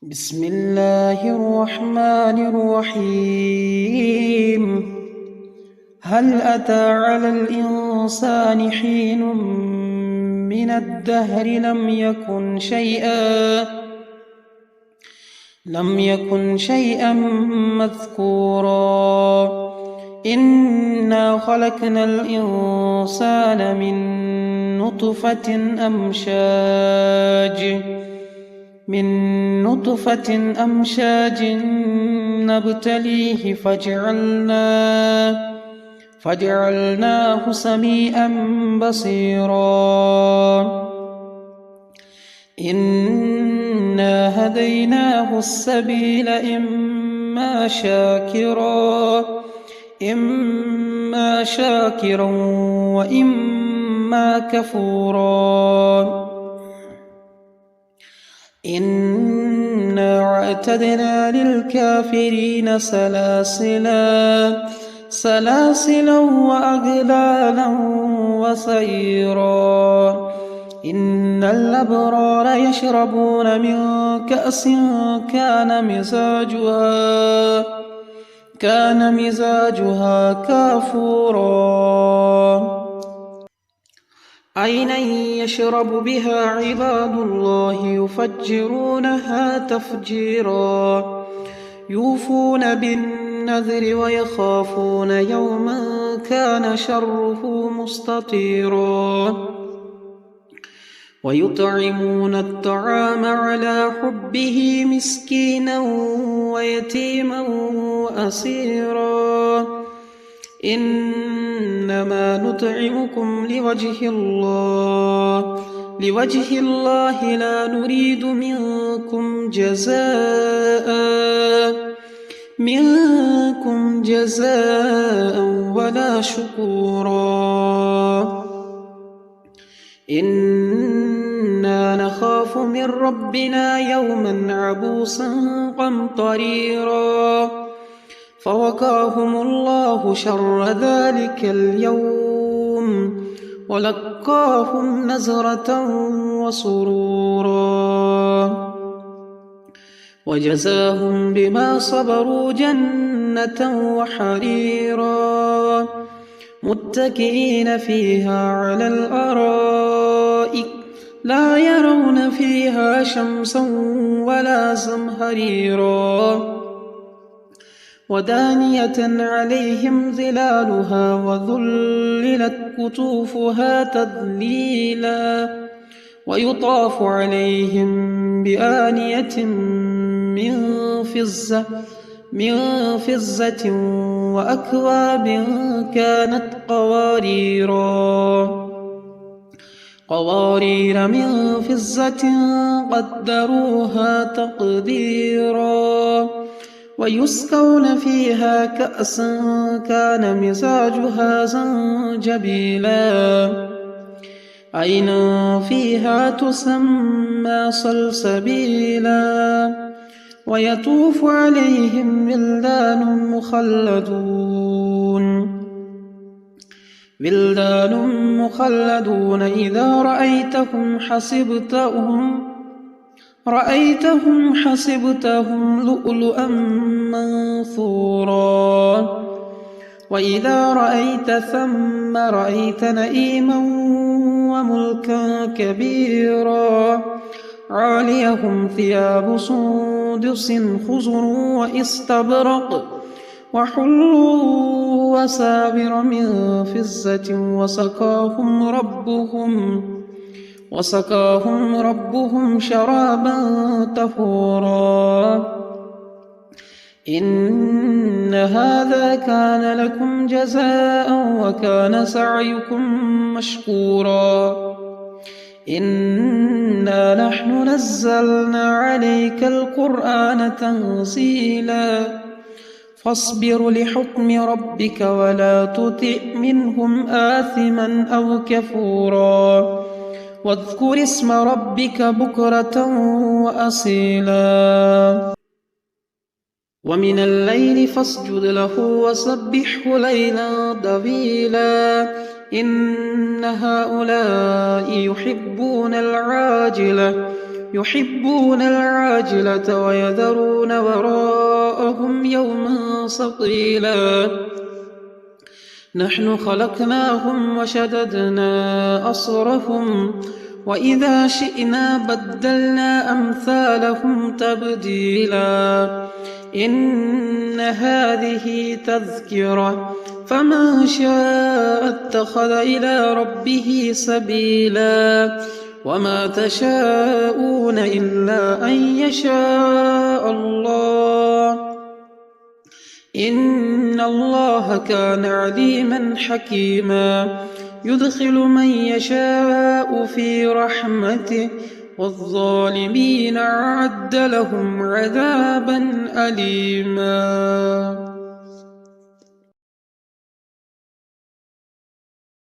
بسم الله الرحمن الرحيم. هل أتى على الإنسان حين من الدهر لم يكن شيئا مذكورا. إنا خلقنا الإنسان من نطفة أمشاج نبتليه فجعلناه سميعا بصيرا. إنا هديناه السبيل إما شاكرا وإما كفورا. إنا أعتدنا للكافرين سلاسلا وأغلالا وسعيرا. إن الأبرار يشربون من كأس كان مزاجها كافورا. عينا يشرب بها عباد الله يفجرونها تفجيرا. يوفون بالنذر ويخافون يوما كان شره مستطيرا. ويطعمون الطعام على حبه مسكينا ويتيما وأسيرا. إنما نطعمكم لوجه الله لا نريد منكم جزاء ولا شكورا. إنا نخاف من ربنا يوما عبوسا قمطريرا. فوقاهم الله شر ذلك اليوم ولقاهم نزرة وسرورا. وجزاهم بما صبروا جنة وحريرا. متكئين فيها على الأرائك لا يرون فيها شمسا ولا زمهريرا. ودانية عليهم ظلالها وذللت قطوفها تذليلا. ويطاف عليهم بآنية من فضة وأكواب كانت قوارير من فضة قدروها تقديرا. ويسقون فيها كأسا كان مزاجها زنجبيلا. عينا فيها تسمى سلسبيلا. ويطوف عليهم ولدان مخلدون إذا رأيتهم حسبتهم لؤلؤا منثورا. وإذا رأيت ثم رأيت نعيما وملكا كبيرا. عاليهم ثياب سندس خضر واستبرق وحلوا وسابر من فضة وسقاهم ربهم شرابا طهورا. إن هذا كان لكم جزاء وكان سعيكم مشكورا. إنا نحن نزلنا عليك القرآن تنزيلا. فاصبر لحكم ربك ولا تطع منهم آثما أو كفورا. واذكر اسم ربك بكرة وأصيلا. ومن الليل فاسجد له وسبحه ليلا طويلا. إن هؤلاء يحبون العاجلة يحبون العاجلة ويذرون وراءهم يوما ثقيلا نحن خلقناهم وشددنا أصرهم وإذا شئنا بدلنا أمثالهم تبديلا إن هذه تذكرة فمن شاء اتخذ إلى ربه سبيلا وما تشاءون إلا أن يشاء الله إن الله كان عليما حكيما يدخل من يشاء في رحمته والظالمين أعد لهم عذابا أليما.